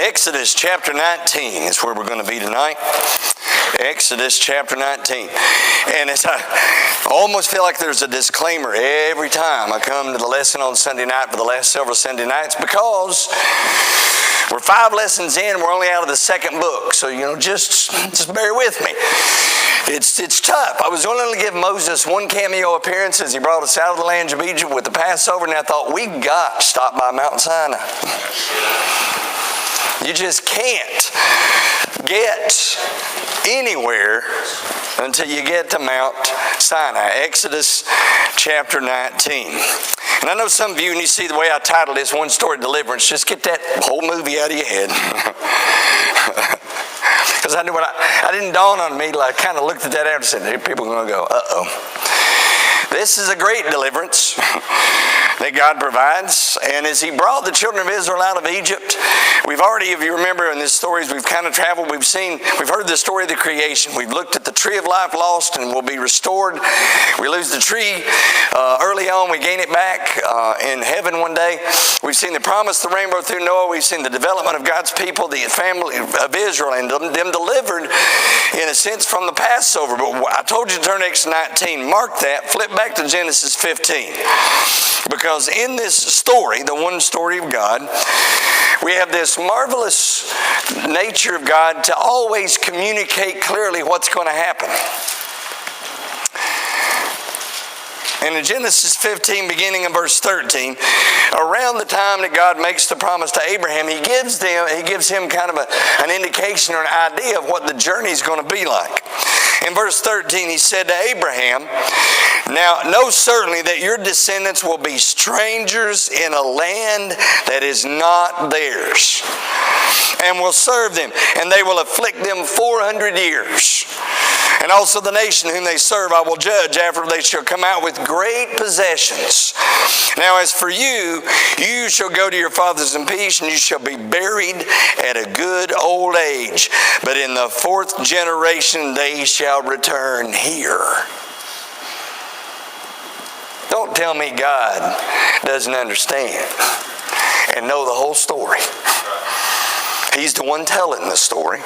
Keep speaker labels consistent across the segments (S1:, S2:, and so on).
S1: Exodus chapter 19 is where we're going to be tonight. Exodus chapter 19. And as I almost feel like there's a disclaimer every time I come to the lesson on Sunday night for the last several Sunday nights, because we're 5 lessons in, we're only out of the second book. So, just bear with me. It's tough. I was willing to give Moses one cameo appearance as he brought us out of the land of Egypt with the Passover, and I thought, we got to stop by Mount Sinai. You just can't get anywhere until you get to Mount Sinai. Exodus chapter 19. And I know some of you, when you see the way I titled this, One Story Deliverance, just get that whole movie out of your head. Because I knew I didn't dawn on me, like, I kind of looked at that and said, people are going to go, uh-oh. This is a great deliverance that God provides. And as He brought the children of Israel out of Egypt, we've already, if you remember in these stories, we've kind of traveled, we've heard the story of the creation. We've looked at the tree of life lost and will be restored. We lose the tree early on, we gain it back in heaven one day. We've seen the promise of the rainbow through Noah. We've seen the development of God's people, the family of Israel, and them delivered, in a sense, from the Passover. But I told you to turn to Exodus 19. Mark that. Flip back to Genesis 15. Because in this story, the one story of God, we have this marvelous nature of God to always communicate clearly what's going to happen. And in Genesis 15, beginning in verse 13, around the time that God makes the promise to Abraham, He gives him kind of an indication or an idea of what the journey is going to be like. In verse 13, He said to Abraham, "Now know certainly that your descendants will be strangers in a land that is not theirs, and will serve them, and they will afflict them 400 years. And also the nation whom they serve I will judge after they shall come out with great possessions. Now as for you, you shall go to your fathers in peace, and you shall be buried at a good old age. But in the 4th generation they shall return here." Don't tell me God doesn't understand and know the whole story. He's the one telling the story.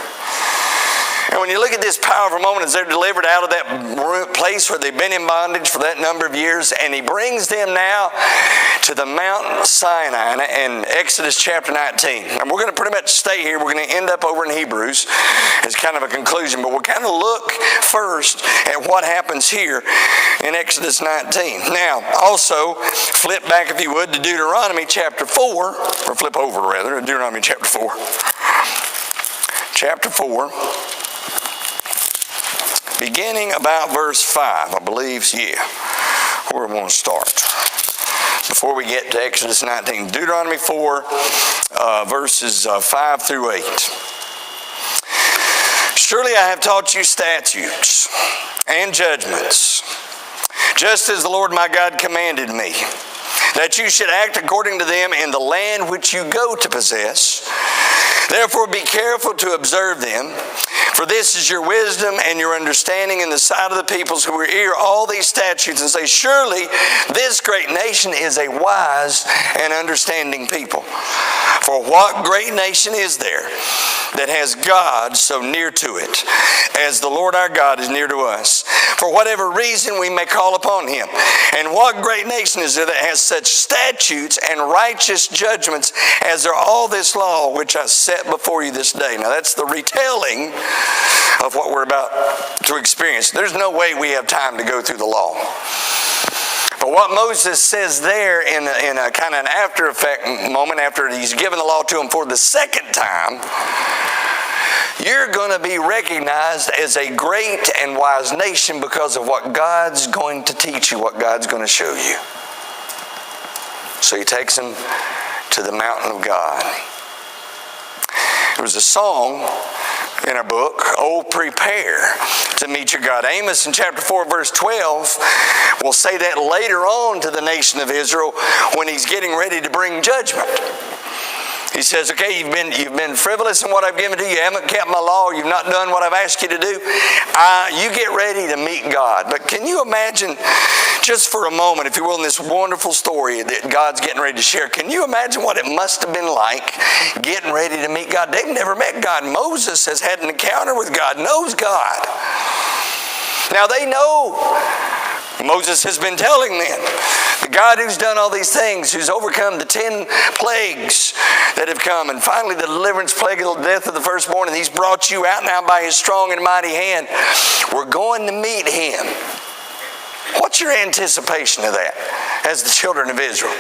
S1: And when you look at this powerful moment as they're delivered out of that place where they've been in bondage for that number of years, and He brings them now to the Mount Sinai in Exodus chapter 19. And we're going to pretty much stay here. We're going to end up over in Hebrews as kind of a conclusion. But we'll kind of look first at what happens here in Exodus 19. Now, also, flip back, if you would, to Deuteronomy chapter 4, or flip over rather, to Deuteronomy chapter 4. Chapter 4. Beginning about verse 5, I believe, where we want to start. Before we get to Exodus 19, Deuteronomy 4, verses 5 through 8. "Surely I have taught you statutes and judgments, just as the Lord my God commanded me, that you should act according to them in the land which you go to possess. Therefore be careful to observe them, for this is your wisdom and your understanding in the sight of the peoples who will hear all these statutes and say, surely this great nation is a wise and understanding people. For what great nation is there that has God so near to it, as the Lord our God is near to us, for whatever reason we may call upon Him? And what great nation is there that has such statutes and righteous judgments as are all this law which I set before you this day?" Now that's the retelling of what we're about to experience. There's no way we have time to go through the law. But what Moses says there in a kind of an after effect moment, after he's given the law to him for the second time, you're going to be recognized as a great and wise nation because of what God's going to teach you, what God's going to show you. So He takes them to the mountain of God. There was a song in our book, "Oh, prepare to meet your God." Amos in chapter 4, verse 12 will say that later on to the nation of Israel when he's getting ready to bring judgment. He says, okay, you've been frivolous in what I've given to you. You haven't kept my law. You've not done what I've asked you to do. You get ready to meet God. But can you imagine just for a moment, if you will, in this wonderful story that God's getting ready to share, can you imagine what it must have been like getting ready to meet God? They've never met God. Moses has had an encounter with God, knows God. Now they know, Moses has been telling them, the God who's done all these things, who's overcome the 10 plagues that have come, and finally the deliverance plague of the death of the firstborn, and he's brought you out now by his strong and mighty hand. We're going to meet him. What's your anticipation of that as the children of Israel?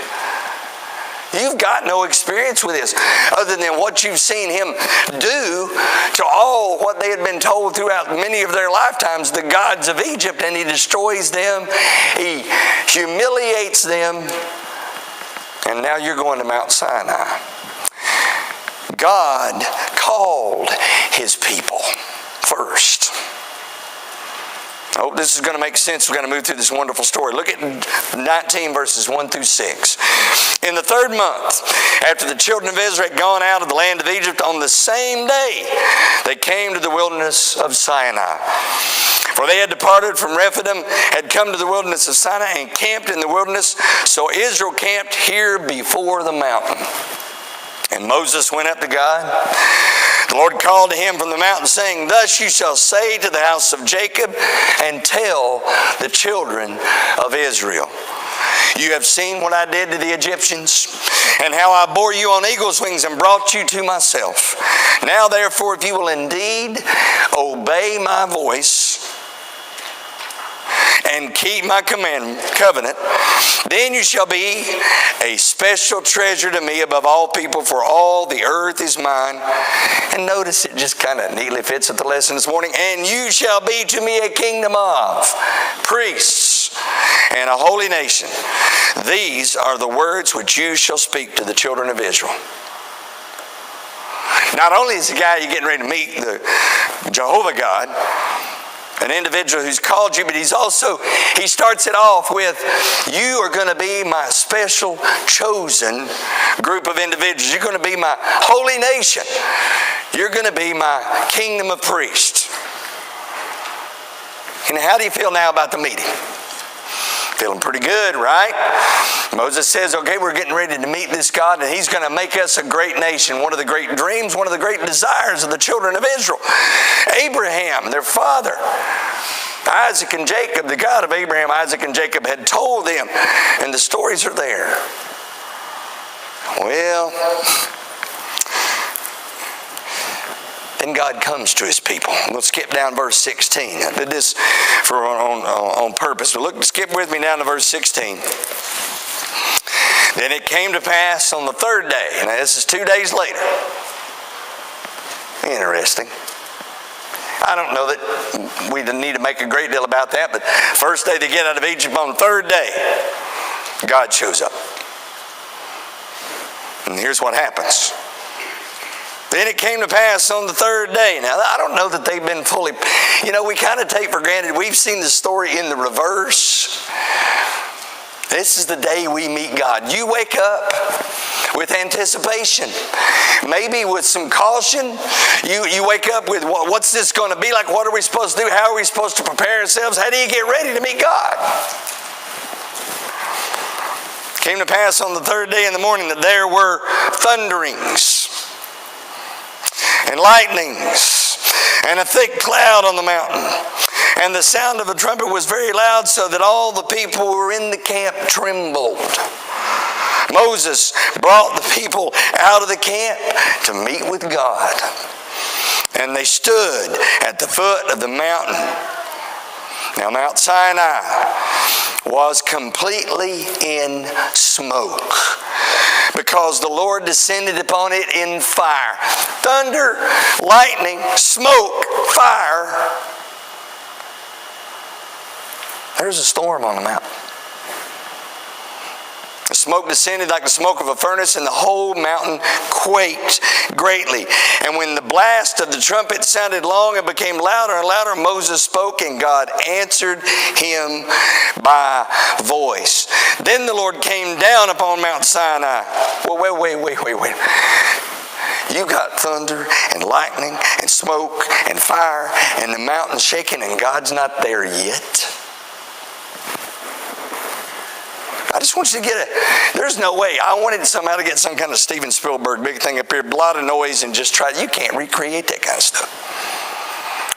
S1: You've got no experience with this other than what you've seen him do to all what they had been told throughout many of their lifetimes, the gods of Egypt, and he destroys them, he humiliates them, and now you're going to Mount Sinai. God called his people first. I hope this is going to make sense. We're going to move through this wonderful story. Look at 19 verses 1 through 6. In the 3rd month, after the children of Israel had gone out of the land of Egypt, on the same day they came to the wilderness of Sinai. For they had departed from Rephidim, had come to the wilderness of Sinai, and camped in the wilderness. So Israel camped here before the mountain. And Moses went up to God. The Lord called to him from the mountain, saying, Thus you shall say to the house of Jacob, and tell the children of Israel. You have seen what I did to the Egyptians, and how I bore you on eagle's wings and brought you to myself. Now therefore, if you will indeed obey my voice, and keep my covenant, then you shall be a special treasure to me above all people, for all the earth is mine. And notice it just kind of neatly fits with the lesson this morning. And you shall be to me a kingdom of priests and a holy nation. These are the words which you shall speak to the children of Israel. Not only is the guy you're getting ready to meet the Jehovah God, an individual who's called you, but he starts it off with, you are going to be my special chosen group of individuals. You're going to be my holy nation. You're going to be my kingdom of priests. And how do you feel now about the meeting? Feeling pretty good, right? Moses says, okay, we're getting ready to meet this God, and he's going to make us a great nation. One of the great dreams, one of the great desires of the children of Israel. Abraham, their father, Isaac and Jacob, the God of Abraham, Isaac, and Jacob had told them, and the stories are there. Well, then God comes to his people. We'll skip down verse 16. I did this on purpose. But skip with me down to verse 16. Then it came to pass on the 3rd day. Now this is 2 days later. Interesting. I don't know that we need to make a great deal about that, but first day they get out of Egypt, on the 3rd day, God shows up. And here's what happens. Then it came to pass on the 3rd day. Now, I don't know that they've been fully, we kind of take for granted. We've seen the story in the reverse. This is the day we meet God. You wake up with anticipation, maybe with some caution. You wake up with, what's this going to be like? What are we supposed to do? How are we supposed to prepare ourselves? How do you get ready to meet God? It came to pass on the 3rd day in the morning that there were thunderings and lightnings, and a thick cloud on the mountain. And the sound of a trumpet was very loud, so that all the people who were in the camp trembled. Moses brought the people out of the camp to meet with God. And they stood at the foot of the mountain. Now Mount Sinai was completely in smoke, because the Lord descended upon it in fire. Thunder, lightning, smoke, fire. There's a storm on the mountain. The smoke descended like the smoke of a furnace, and the whole mountain quaked greatly. And when the blast of the trumpet sounded long and became louder and louder, Moses spoke, and God answered him by voice. Then the Lord came down upon Mount Sinai. Well, wait. You got thunder and lightning and smoke and fire and the mountain shaking, and God's not there yet. I just want you to there's no way. I wanted somehow to get some kind of Steven Spielberg big thing up here, a lot of noise, and just you can't recreate that kind of stuff.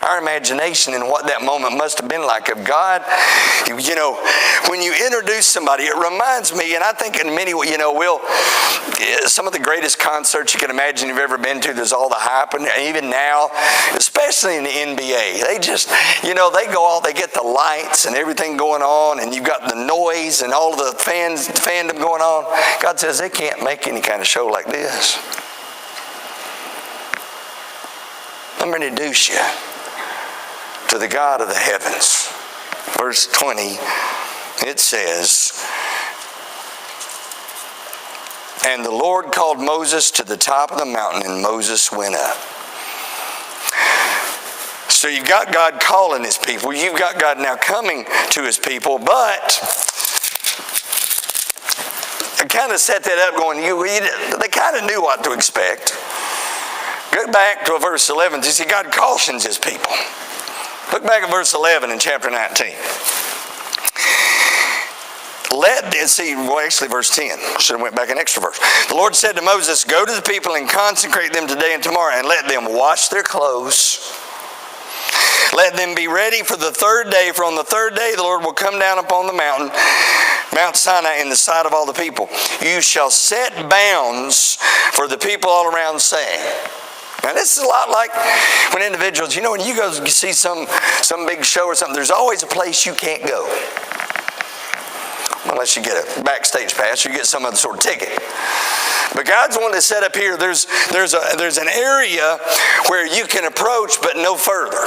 S1: Our imagination and what that moment must have been like of God. When you introduce somebody, it reminds me, and I think in many ways, some of the greatest concerts you can imagine you've ever been to, there's all the hype, and even now, especially in the NBA, they just, they go out, they get the lights and everything going on, and you've got the noise and all the fandom going on. God says they can't make any kind of show like this. Let me introduce you to the God of the heavens. Verse 20, it says, and the Lord called Moses to the top of the mountain, and Moses went up. So you've got God calling his people. You've got God now coming to his people, but I kind of set that up going, they kind of knew what to expect. Go back to verse 11. You see, God cautions his people. Look back at verse 11 in chapter 19. Verse 10. Should have went back an extra verse. The Lord said to Moses, go to the people and consecrate them today and tomorrow, and let them wash their clothes. Let them be ready for the third day, for on the third day the Lord will come down upon the mountain, Mount Sinai, in the sight of all the people. You shall set bounds for the people all around, saying. Now this is a lot like when individuals, when you go see some big show or something, there's always a place you can't go. Unless you get a backstage pass or you get some other sort of ticket. But God's wanting to set up here, there's an area where you can approach but no further.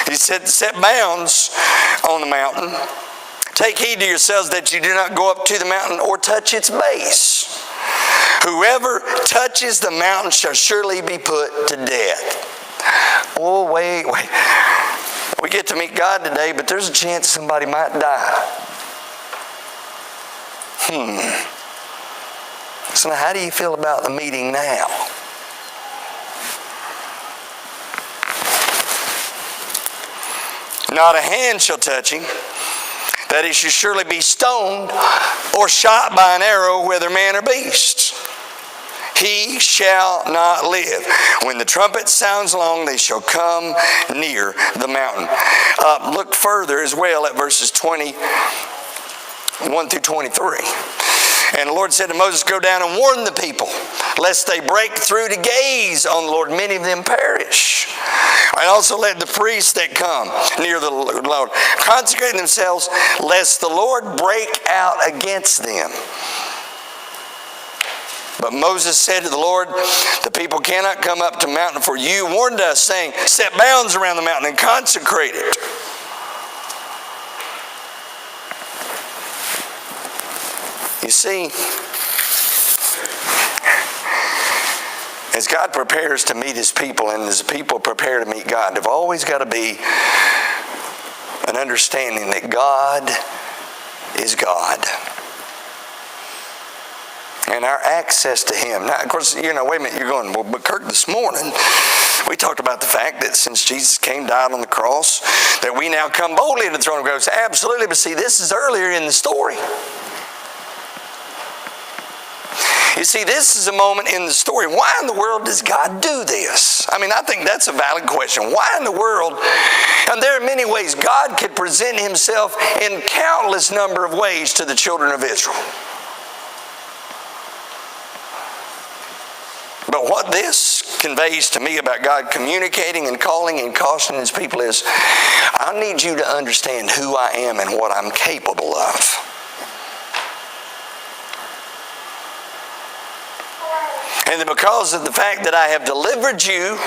S1: He said, set bounds on the mountain. Take heed to yourselves that you do not go up to the mountain or touch its base. Whoever touches the mountain shall surely be put to death. Oh, wait. We get to meet God today, but there's a chance somebody might die. So now how do you feel about the meeting now? Not a hand shall touch him, that he should surely be stoned or shot by an arrow, whether man or beast. He shall not live. When the trumpet sounds long, they shall come near the mountain. Look further as well at verses 21 through 23. And the Lord said to Moses, go down and warn the people, lest they break through to gaze on the Lord. Many of them perish. And also let the priests that come near the Lord consecrate themselves, lest the Lord break out against them. But Moses said to the Lord, the people cannot come up to the mountain, for you warned us, saying, set bounds around the mountain and consecrate it. You see, as God prepares to meet his people and as the people prepare to meet God, there's always got to be an understanding that God is God. And our access to him. Now, of course, wait a minute, you're going, well, but Kirk, this morning, we talked about the fact that since Jesus came, died on the cross, that we now come boldly to the throne of grace. Absolutely, but see, this is earlier in the story. You see, this is a moment in the story. Why in the world does God do this? I mean, I think that's a valid question. Why in the world? And there are many ways God could present himself in countless number of ways to the children of Israel. But what this conveys to me about God communicating and calling and cautioning his people is, I need you to understand who I am and what I'm capable of. And that because of the fact that I have delivered you,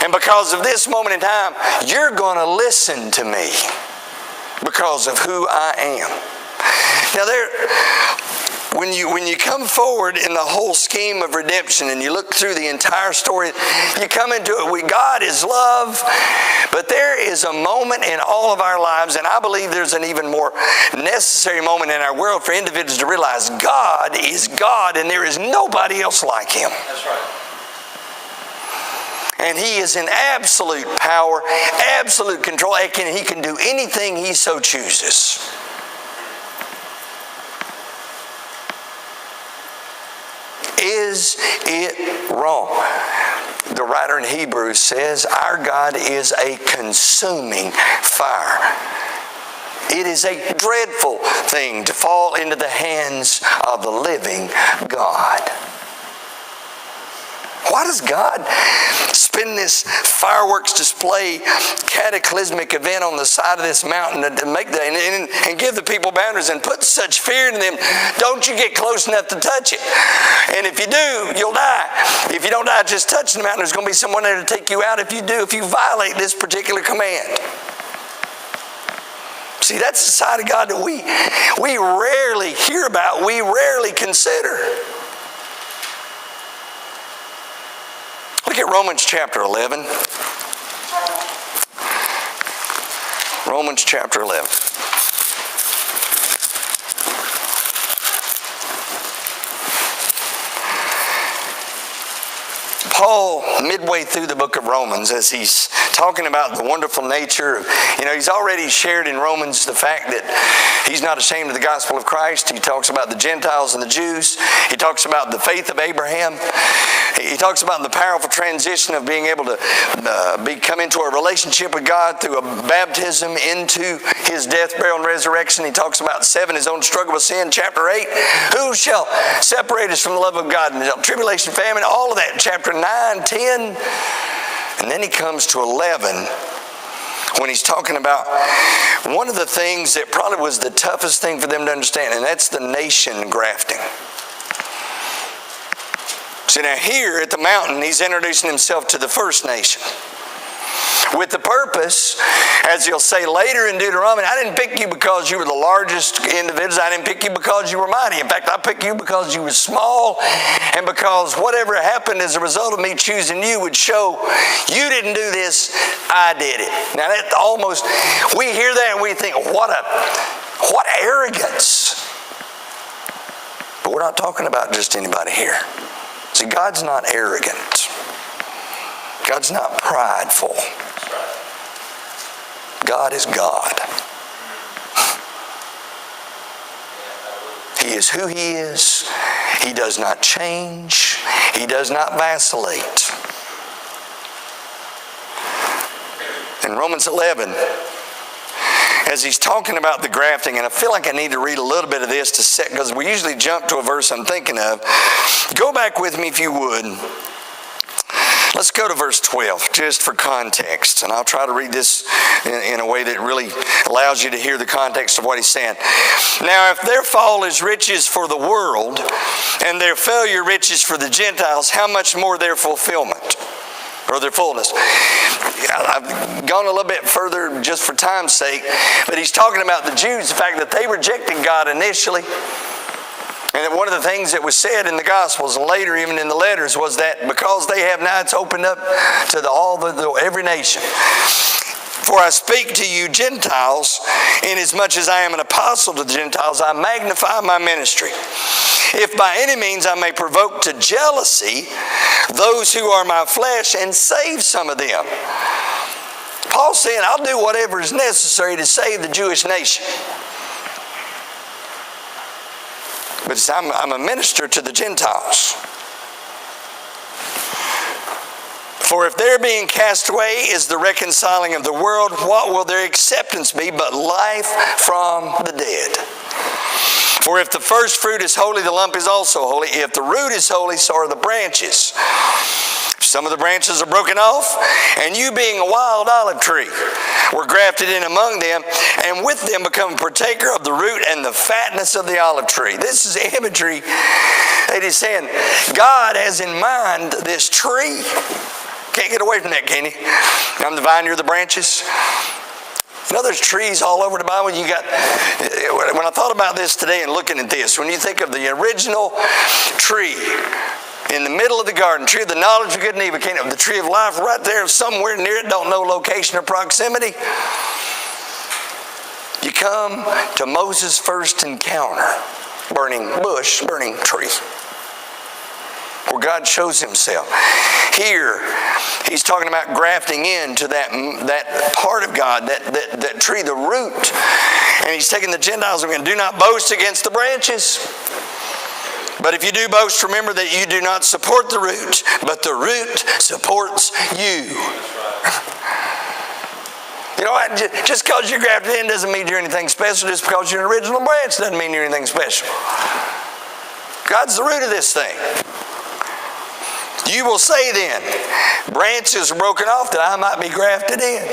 S1: and because of this moment in time, you're going to listen to me because of who I am. Now when you come forward in the whole scheme of redemption and you look through the entire story, you come into it. God is love, but there is a moment in all of our lives, and I believe there's an even more necessary moment in our world for individuals to realize God is God and there is nobody else like him.
S2: That's right.
S1: And he is in absolute power, absolute control. He can do anything he so chooses. Is it wrong? The writer in Hebrews says, our God is a consuming fire. It is a dreadful thing to fall into the hands of the living God. Why does God spend this fireworks display, cataclysmic event on the side of this mountain to make and give the people boundaries and put such fear in them? Don't you get close enough to touch it. And if you do, you'll die. If you don't die just touching the mountain, there's going to be someone there to take you out if you violate this particular command. See, that's the side of God that we rarely hear about, we rarely consider. Look at Romans chapter 11. Romans chapter 11. Paul, midway through the book of Romans, as he's talking about the wonderful nature of, he's already shared in Romans the fact that he's not ashamed of the gospel of Christ. He talks about the Gentiles and the Jews. He talks about the faith of Abraham. He talks about the powerful transition of being able to come into a relationship with God through a baptism into his death, burial, and resurrection. He talks about 7, his own struggle with sin. Chapter 8, who shall separate us from the love of God? And tribulation, famine, all of that. Chapter 9, 10. And then he comes to 11 when he's talking about one of the things that probably was the toughest thing for them to understand, and that's the nation grafting. So now here at the mountain, he's introducing himself to the first nation. With the purpose, as he'll say later in Deuteronomy, I didn't pick you because you were the largest individuals. I didn't pick you because you were mighty. In fact, I picked you because you were small, and because whatever happened as a result of me choosing you would show you didn't do this, I did it. Now that almost, we hear that and we think, what arrogance. But we're not talking about just anybody here. See, God's not arrogant. God's not prideful. God is God. He is who He is. He does not change. He does not vacillate. In Romans 11, as he's talking about the grafting, and I feel like I need to read a little bit of this to set, because we usually jump to a verse I'm thinking of. Go back with me if you would. Let's go to verse 12, just for context. And I'll try to read this in a way that really allows you to hear the context of what he's saying. Now, if their fall is riches for the world, and their failure riches for the Gentiles, how much more their fulfillment, or their fullness? I've gone a little bit further just for time's sake, but he's talking about the Jews, the fact that they rejected God initially. And that one of the things that was said in the Gospels and later even in the letters was that because they have now, it's opened up to every nation. For I speak to you Gentiles, inasmuch as I am an apostle to the Gentiles, I magnify my ministry. If by any means I may provoke to jealousy those who are my flesh and save some of them. Paul's saying, I'll do whatever is necessary to save the Jewish nation. But I'm a minister to the Gentiles. For if their being cast away is the reconciling of the world, what will their acceptance be but life from the dead? For if the first fruit is holy, the lump is also holy. If the root is holy, so are the branches. Some of the branches are broken off, and you being a wild olive tree were grafted in among them, and with them become a partaker of the root and the fatness of the olive tree. This is imagery that is saying God has in mind this tree. Can't get away from that, can you? I'm the vine, you're the branches. You know, there's trees all over the Bible. When I thought about this today and looking at this, when you think of the original tree in the middle of the garden, tree of the knowledge of good and evil, the tree of life right there somewhere near it, don't know location or proximity. You come to Moses' first encounter, burning bush, burning tree, where God shows himself. Here, he's talking about grafting into that part of God, that tree, the root. And he's taking the Gentiles and do not boast against the branches. But if you do boast, remember that you do not support the root, but the root supports you. You know what? Just because you're grafted in doesn't mean you're anything special. Just because you're an original branch doesn't mean you're anything special. God's the root of this thing. You will say then, branches are broken off that I might be grafted in.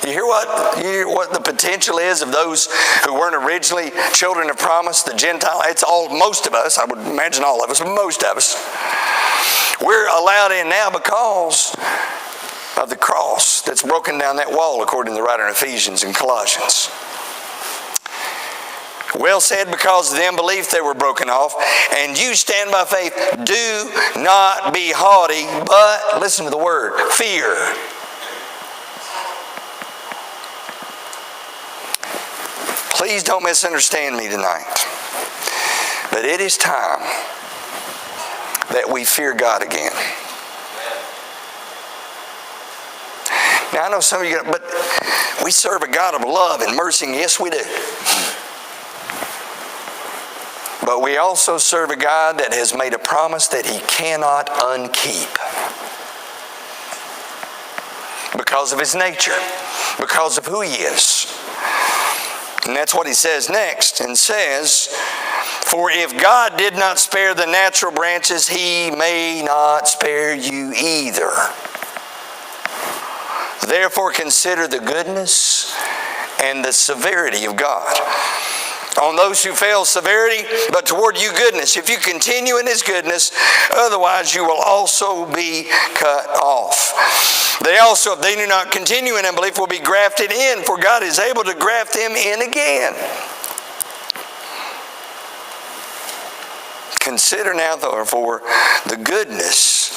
S1: You hear what the potential is of those who weren't originally children of promise, the Gentile? It's most of us, I would imagine all of us, but most of us. We're allowed in now because of the cross that's broken down that wall, according to the writer in Ephesians and Colossians. Well said, because of the unbelief they were broken off, and you stand by faith. Do not be haughty, but, listen to the word, fear. Please don't misunderstand me tonight. But it is time that we fear God again. Now I know some of you, but we serve a God of love and mercy, and yes we do. But we also serve a God that has made a promise that He cannot unkeep. Because of His nature. Because of who He is. And that's what He says next. And says, for if God did not spare the natural branches, He may not spare you either. Therefore consider the goodness and the severity of God. On those who fail, severity, but toward you goodness. If you continue in His goodness, otherwise you will also be cut off. They also, if they do not continue in unbelief, will be grafted in, for God is able to graft them in again. Consider now, therefore, the goodness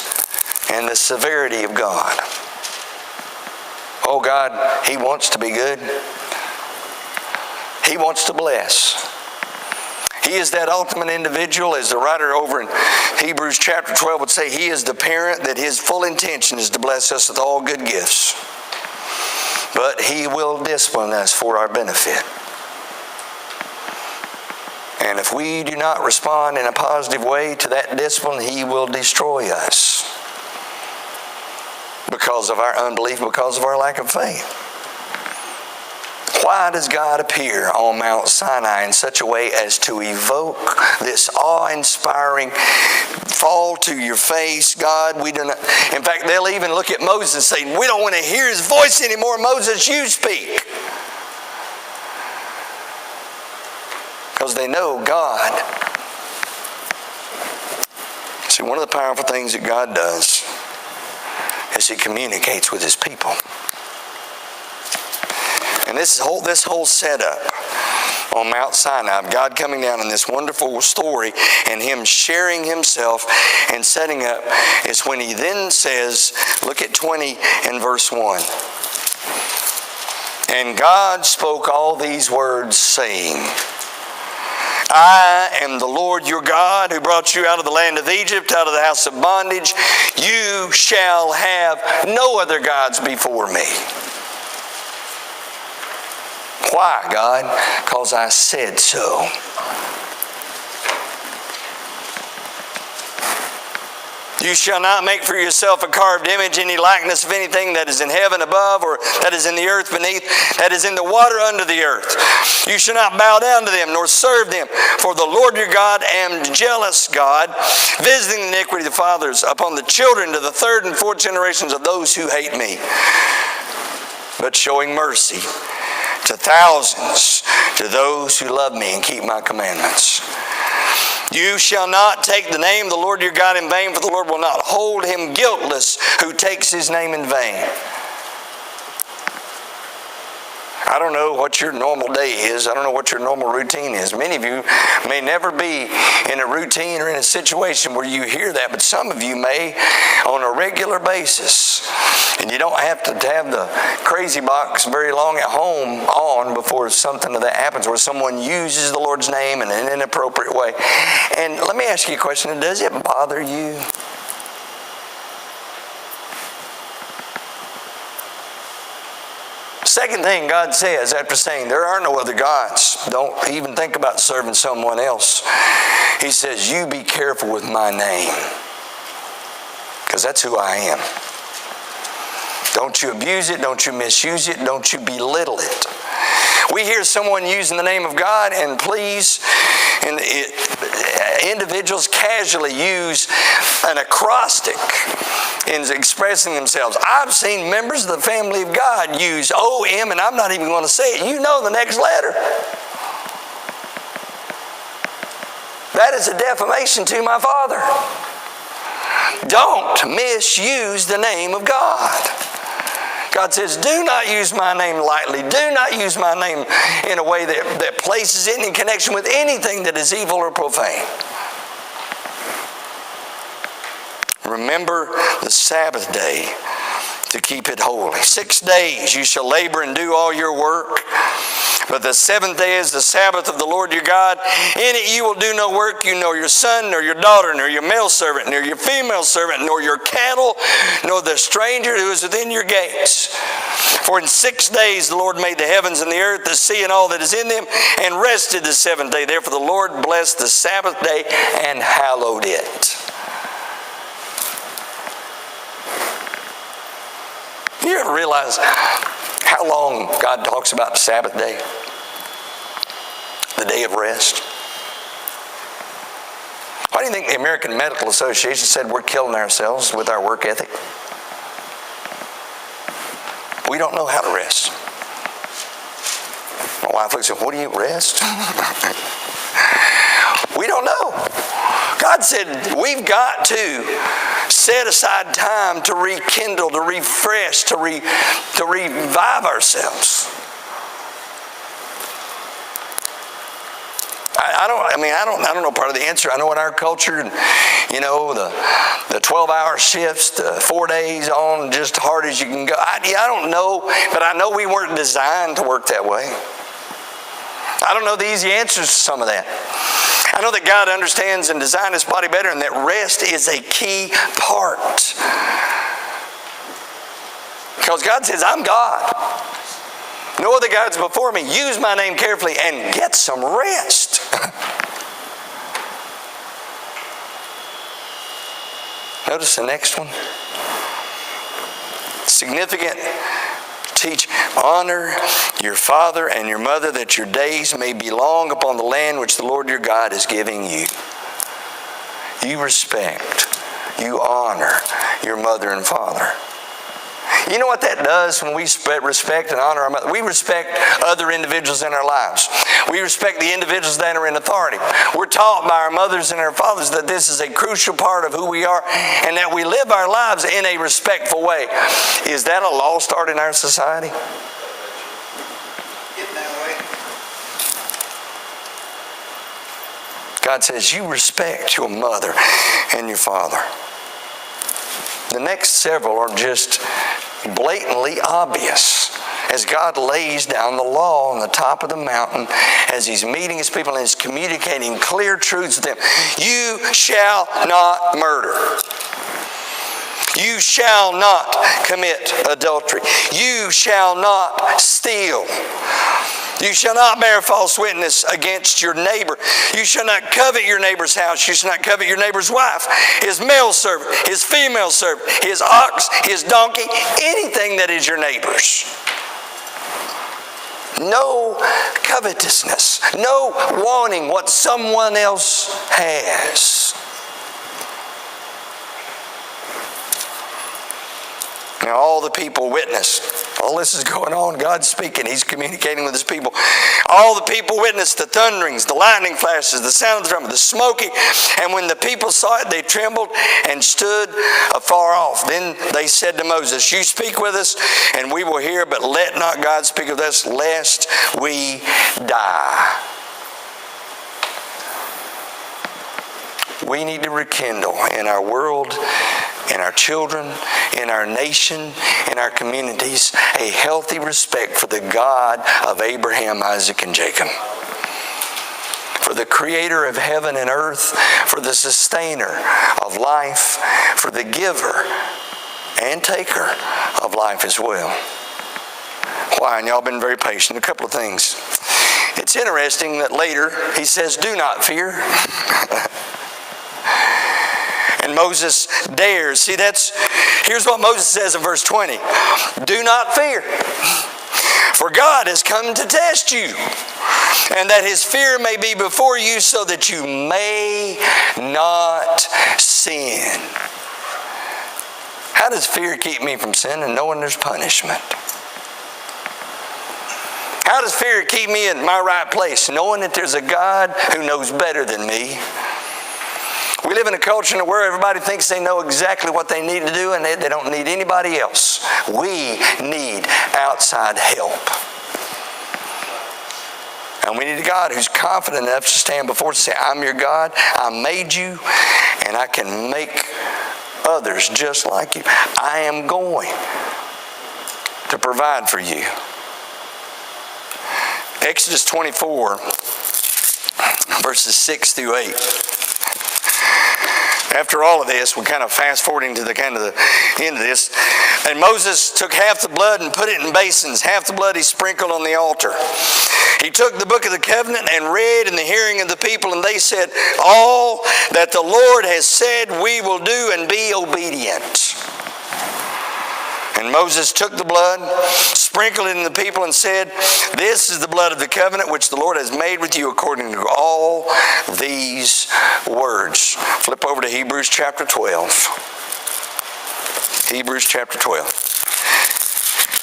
S1: and the severity of God. Oh God, He wants to be good. He wants to bless. He is that ultimate individual, as the writer over in Hebrews chapter 12 would say, He is the parent that His full intention is to bless us with all good gifts. But He will discipline us for our benefit. And if we do not respond in a positive way to that discipline, He will destroy us. Because of our unbelief, because of our lack of faith. Why does God appear on Mount Sinai in such a way as to evoke this awe-inspiring fall to your face? God, we do not. In fact, they'll even look at Moses and say, we don't want to hear his voice anymore. Moses, you speak. Because they know God. See, one of the powerful things that God does is He communicates with His people. And this whole setup on Mount Sinai of God coming down in this wonderful story and Him sharing Himself and setting up is when He then says, look at 20 and verse 1. And God spoke all these words, saying, I am the Lord your God who brought you out of the land of Egypt, out of the house of bondage. You shall have no other gods before me. Why, God? Because I said so. You shall not make for yourself a carved image, any likeness of anything that is in heaven above, or that is in the earth beneath, that is in the water under the earth. You shall not bow down to them, nor serve them. For the Lord your God am jealous God, visiting the iniquity of the fathers upon the children to the third and fourth generations of those who hate me, but showing mercy to thousands, to those who love me and keep my commandments. You shall not take the name of the Lord your God in vain, for the Lord will not hold him guiltless who takes His name in vain. I don't know what your normal day is. I don't know what your normal routine is. Many of you may never be in a routine or in a situation where you hear that, but some of you may on a regular basis. And you don't have to have the crazy box very long at home on before something of that happens, where someone uses the Lord's name in an inappropriate way. And let me ask you a question. Does it bother you? Second thing God says after saying, there are no other gods, don't even think about serving someone else. He says, you be careful with my name, because that's who I am. Don't you abuse it. Don't you misuse it. Don't you belittle it. We hear someone using the name of God, and individuals casually use an acrostic in expressing themselves. I've seen members of the family of God use OM, and I'm not even going to say it. You know the next letter. That is a defamation to my Father. Don't misuse the name of God. God says, do not use my name lightly. Do not use my name in a way that places it in connection with anything that is evil or profane. Remember the Sabbath day to keep it holy. 6 days you shall labor and do all your work. But the seventh day is the Sabbath of the Lord your God. In it you will do no work, you nor your son, nor your daughter, nor your male servant, nor your female servant, nor your cattle, nor the stranger who is within your gates. For in 6 days the Lord made the heavens and the earth, the sea and all that is in them, and rested the seventh day. Therefore the Lord blessed the Sabbath day and hallowed it. You ever realize how long God talks about the Sabbath day? The day of rest. Why do you think the American Medical Association said we're killing ourselves with our work ethic? We don't know how to rest. My wife looks at, what do you rest? We don't know. God said we've got to set aside time to rekindle, to refresh, to revive ourselves. I don't know part of the answer. I know in our culture, you know, the 12-hour shifts, the 4 days on just hard as you can go. I don't know, but I know we weren't designed to work that way. I don't know the easy answers to some of that. I know that God understands and designed His body better, and that rest is a key part. Because God says, I'm God. No other gods before me. Use my name carefully and get some rest. Notice the next one. Significant. Teach, honor your father and your mother, that your days may be long upon the land which the Lord your God is giving you. You respect, you honor your mother and father. You know what that does when we respect and honor our mother? We respect other individuals in our lives. We respect the individuals that are in authority. We're taught by our mothers and our fathers that this is a crucial part of who we are, and that we live our lives in a respectful way. Is that a lost art in our society? God says you respect your mother and your father. The next several are just blatantly obvious as God lays down the law on the top of the mountain as He's meeting His people and He's communicating clear truths to them. You shall not murder. You shall not commit adultery. You shall not steal. You shall not bear false witness against your neighbor. You shall not covet your neighbor's house. You shall not covet your neighbor's wife, his male servant, his female servant, his ox, his donkey, anything that is your neighbor's. No covetousness. No wanting what someone else has. Now all the people witnessed. All this is going on. God's speaking. He's communicating with His people. All the people witnessed the thunderings, the lightning flashes, the sound of the trumpet, the smoking. And when the people saw it, they trembled and stood afar off. Then they said to Moses, you speak with us, and we will hear, but let not God speak with us, lest we die. We need to rekindle in our world, in our children, in our nation, in our communities, a healthy respect for the God of Abraham, Isaac, and Jacob. For the creator of heaven and earth, for the sustainer of life, for the giver and taker of life as well. Why? And y'all been very patient. A couple of things. It's interesting that later he says, do not fear. And Moses dares. See, here's what Moses says in verse 20. Do not fear, for God has come to test you, and that his fear may be before you, so that you may not sin. How does fear keep me from sinning, knowing there's punishment? How does fear keep me in my right place, knowing that there's a God who knows better than me? We live in a culture where everybody thinks they know exactly what they need to do, and they don't need anybody else. We need outside help. And we need a God who's confident enough to stand before us and say, I'm your God, I made you, and I can make others just like you. I am going to provide for you. Exodus 24, verses 6 through 8. After all of this, we're kind of fast forwarding to the end of this. And Moses took half the blood and put it in basins. Half the blood he sprinkled on the altar. He took the book of the covenant and read in the hearing of the people, and they said, all that the Lord has said we will do, and be obedient. And Moses took the blood, sprinkled it in the people, and said, this is the blood of the covenant which the Lord has made with you according to all these words. Flip over to Hebrews chapter 12. Hebrews chapter 12.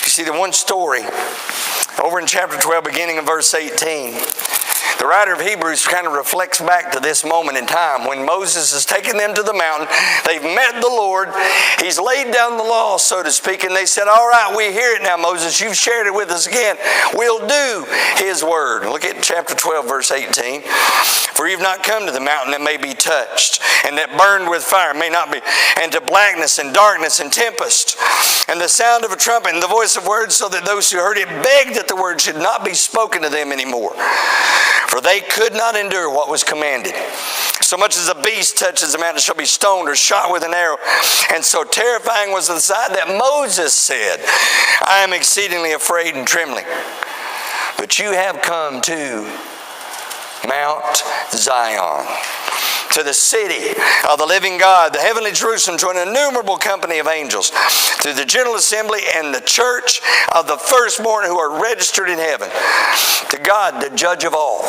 S1: You see the one story over in chapter 12, beginning in verse 18. The writer of Hebrews kind of reflects back to this moment in time when Moses has taken them to the mountain. They've met the Lord. He's laid down the law, so to speak, and they said, all right, we hear it now, Moses. You've shared it with us again. We'll do his word. Look at chapter 12, verse 18. For you've not come to the mountain that may be touched, and that burned with fire may not be, and to blackness and darkness and tempest, and the sound of a trumpet and the voice of words, so that those who heard it begged that the word should not be spoken to them anymore. For they could not endure what was commanded. So much as a beast touches the mountain shall be stoned or shot with an arrow. And so terrifying was the sight that Moses said, I am exceedingly afraid and trembling. But you have come to Mount Zion, to the city of the living God, the heavenly Jerusalem, to an innumerable company of angels, to the general assembly and the church of the firstborn who are registered in heaven, to God, the judge of all,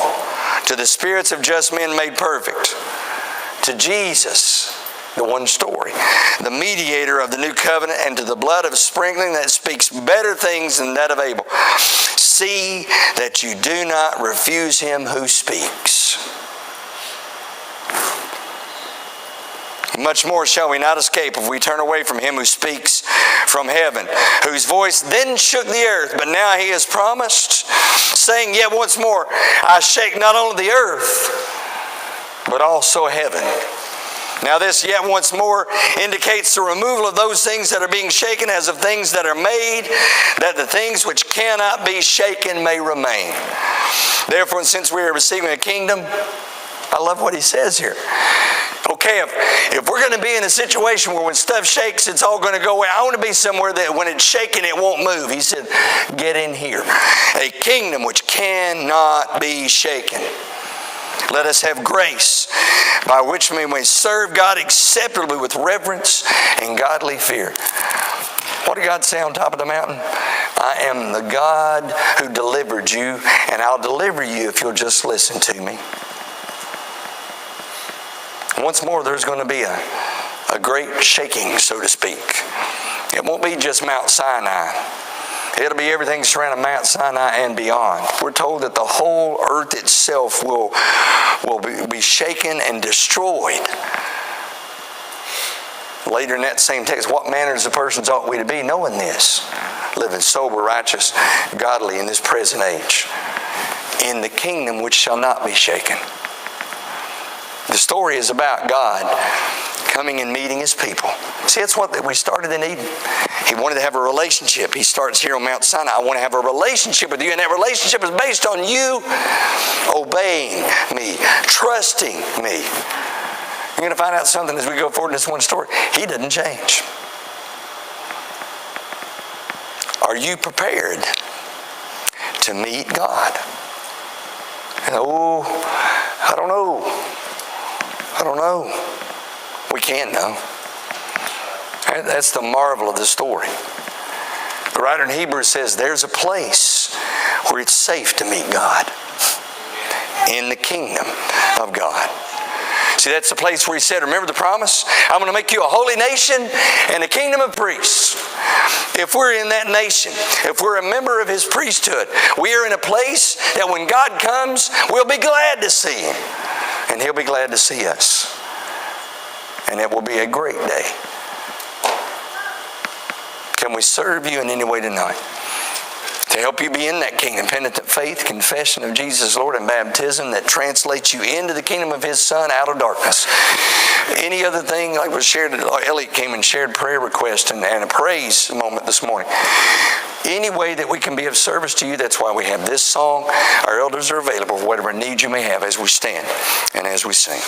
S1: to the spirits of just men made perfect, to Jesus, the one story, the mediator of the new covenant, and to the blood of sprinkling that speaks better things than that of Abel. See that you do not refuse him who speaks. Much more shall we not escape if we turn away from him who speaks from heaven, whose voice then shook the earth, but now he has promised, saying, yet once more, I shake not only the earth, but also heaven. Now this yet once more indicates the removal of those things that are being shaken as of things that are made, that the things which cannot be shaken may remain. Therefore, since we are receiving a kingdom, I love what he says here. Okay, if we're going to be in a situation where when stuff shakes, it's all going to go away. I want to be somewhere that when it's shaking, it won't move. He said, get in here. A kingdom which cannot be shaken. Let us have grace by which we may serve God acceptably with reverence and godly fear. What did God say on top of the mountain? I am the God who delivered you, and I'll deliver you if you'll just listen to me. Once more, there's going to be a great shaking, so to speak. It won't be just Mount Sinai. It'll be everything surrounding Mount Sinai and beyond. We're told that the whole earth itself will be shaken and destroyed. Later in that same text, what manners of persons ought we to be, knowing this? Living sober, righteous, godly in this present age, in the kingdom which shall not be shaken. The story is about God coming and meeting his people. See, that's what we started in Eden. He wanted to have a relationship. He starts here on Mount Sinai. I want to have a relationship with you, and that relationship is based on you obeying me, trusting me. You're going to find out something as we go forward in this one story. He doesn't change. Are you prepared to meet God. And I don't know. We can know. That's the marvel of the story. The writer in Hebrews says there's a place where it's safe to meet God. In the kingdom of God. See, that's the place where he said, remember the promise? I'm going to make you a holy nation and a kingdom of priests. If we're in that nation, if we're a member of his priesthood, we are in a place that when God comes, we'll be glad to see him. And he'll be glad to see us. And it will be a great day. Can we serve you in any way tonight? To help you be in that kingdom, penitent faith, confession of Jesus Lord, and baptism that translates you into the kingdom of his Son out of darkness. Any other thing like was shared, Elliot came and shared prayer requests and a praise moment this morning. Any way that we can be of service to you, that's why we have this song. Our elders are available for whatever need you may have as we stand and as we sing.